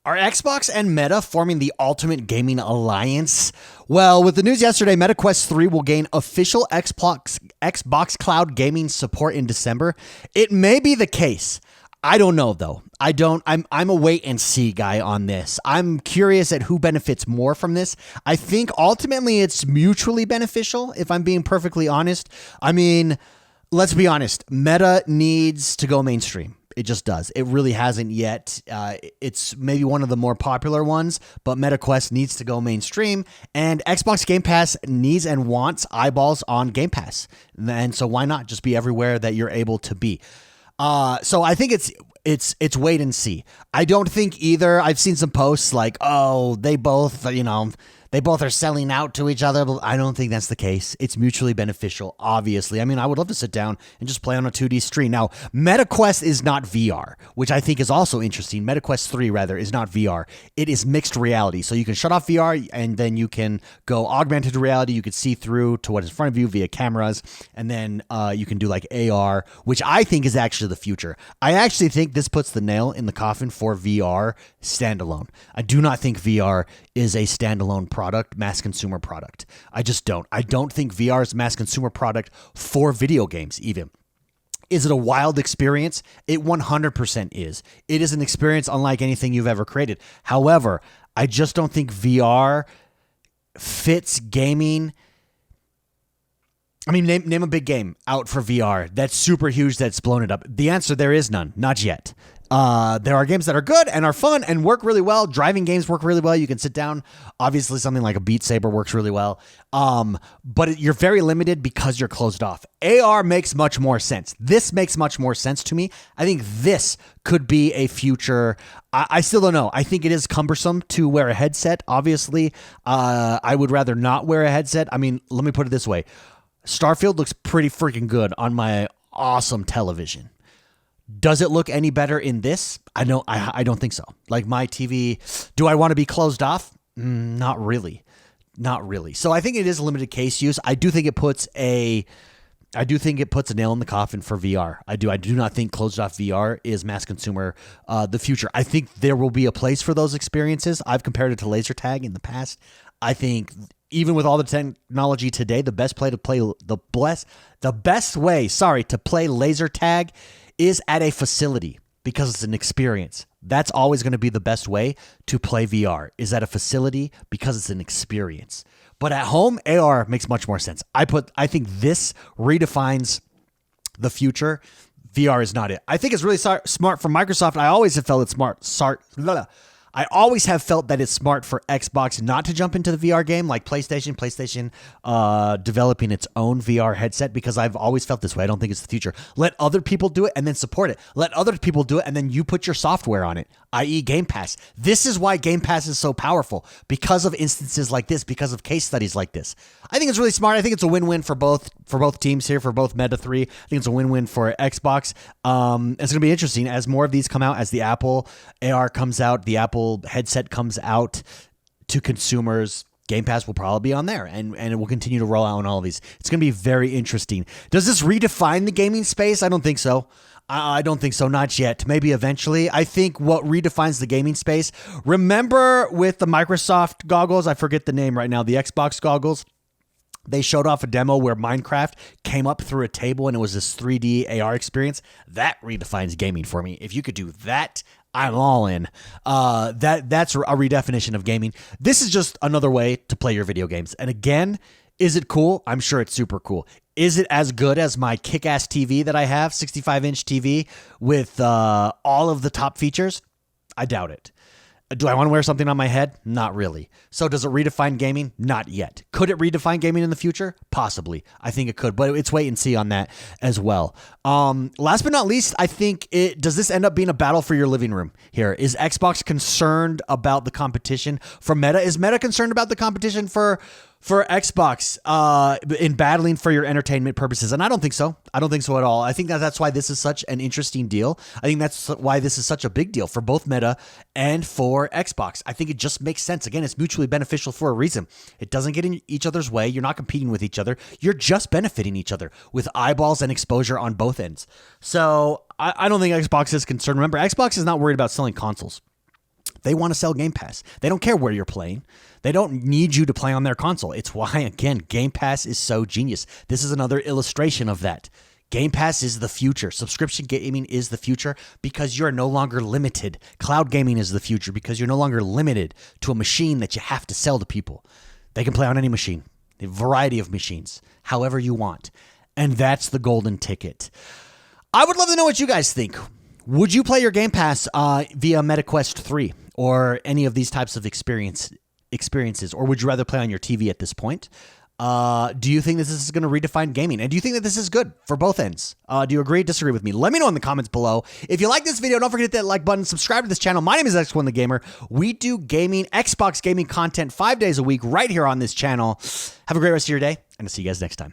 Are Xbox and Meta forming the ultimate gaming alliance? Well, with the news yesterday, Meta Quest 3 will gain official Xbox Cloud gaming support in December. It may be the case. I don't know though. I'm a wait and see guy on this. I'm curious at who benefits more from this. I think ultimately it's mutually beneficial, if I'm being perfectly honest. I mean, let's be honest. Meta needs to go mainstream. It just does. It really hasn't yet. It's maybe one of the more popular ones, but MetaQuest needs to go mainstream, and Xbox Game Pass needs and wants eyeballs on Game Pass. And so why not just be everywhere that you're able to be? So I think it's wait and see. I don't think either. I've seen some posts like, oh, they both are selling out to each other. But I don't think that's the case. It's mutually beneficial, obviously. I mean, I would love to sit down and just play on a 2D screen. Now, MetaQuest is not VR, which I think is also interesting. MetaQuest 3, rather, is not VR. It is mixed reality. So you can shut off VR and then you can go augmented reality. You can see through to what is in front of you via cameras. And then you can do like AR, which I think is actually the future. I actually think this puts the nail in the coffin for VR standalone. I do not think VR is a standalone product, mass consumer product. I just don't. I don't think VR is a mass consumer product for video games even. Is it a wild experience? It 100% is. It is an experience unlike anything you've ever created. However, I just don't think VR fits gaming. I mean, name a big game out for VR that's super huge, that's blown it up. The answer, there is none. Not yet. There are games that are good and are fun and work really well. Driving games work really well. You can sit down. Obviously, something like a Beat Saber works really well. But you're very limited because you're closed off. AR makes much more sense. This makes much more sense to me. I think this could be a future. I still don't know. I think it is cumbersome to wear a headset. Obviously, I would rather not wear a headset. I mean, let me put it this way. Starfield looks pretty freaking good on my awesome television. Does it look any better in this? I don't think so. Like my TV, do I want to be closed off? Not really. Not really. So I think it is limited case use. I do think it puts a nail in the coffin for VR. I do not think closed off VR is mass consumer the future. I think there will be a place for those experiences. I've compared it to laser tag in the past. I think even with all the technology today, the best way to play laser tag is at a facility because it's an experience. That's always going to be the best way to play VR, is at a facility because it's an experience. But at home, AR makes much more sense. I think this redefines the future. VR is not it. I think it's really smart for Microsoft. I always have felt it's smart. I always have felt that it's smart for Xbox not to jump into the VR game like PlayStation developing its own VR headset, because I've always felt this way. I don't think it's the future. Let other people do it and then support it. Let other people do it and then you put your software on it, i.e. Game Pass. This is why Game Pass is so powerful, because of instances like this, because of case studies like this. I think it's really smart. I think it's a win-win for both teams here, for both Meta 3. I think it's a win-win for Xbox. It's going to be interesting as more of these come out, as the Apple AR comes out, the Apple headset comes out to consumers. Game Pass will probably be on there, and it will continue to roll out on all of these. It's going to be very interesting. Does this redefine the gaming space? I don't think so. I don't think so. Not yet. Maybe eventually. I think what redefines the gaming space, remember with the Microsoft goggles, I forget the name right now, the Xbox goggles, they showed off a demo where Minecraft came up through a table and it was this 3D AR experience. That redefines gaming for me. If you could do that, I'm all in. That's a redefinition of gaming. This is just another way to play your video games. And again, is it cool? I'm sure it's super cool. Is it as good as my kick-ass TV that I have, 65-inch TV with all of the top features? I doubt it. Do I want to wear something on my head? Not really. So does it redefine gaming? Not yet. Could it redefine gaming in the future? Possibly. I think it could, but it's wait and see on that as well. Last but not least, I think does this end up being a battle for your living room here? Is Xbox concerned about the competition for Meta? Is Meta concerned about the competition for Xbox in battling for your entertainment purposes? And I don't think so. I don't think so at all. I think that's why this is such an interesting deal. I think that's why this is such a big deal for both Meta and for Xbox. I think it just makes sense. Again, it's mutually beneficial for a reason. It doesn't get in each other's way. You're not competing with each other. You're just benefiting each other with eyeballs and exposure on both ends. So I don't think Xbox is concerned. Remember, Xbox is not worried about selling consoles. They want to sell Game Pass. They don't care where you're playing. They don't need you to play on their console. It's why, again, Game Pass is so genius. This is another illustration of that. Game Pass is the future. Subscription gaming is the future because you're no longer limited. Cloud gaming is the future because you're no longer limited to a machine that you have to sell to people. They can play on any machine, a variety of machines, however you want. And that's the golden ticket. I would love to know what you guys think. Would you play your Game Pass via MetaQuest 3 or any of these types of experiences, or would you rather play on your TV at this point? Do you think this is going to redefine gaming? And do you think that this is good for both ends? Do you agree, disagree with me? Let me know in the comments below. If you like this video, don't forget to hit that like button, subscribe to this channel. My name is X1 the Gamer. We do gaming, Xbox gaming content 5 days a week right here on this channel. Have a great rest of your day, and I'll see you guys next time.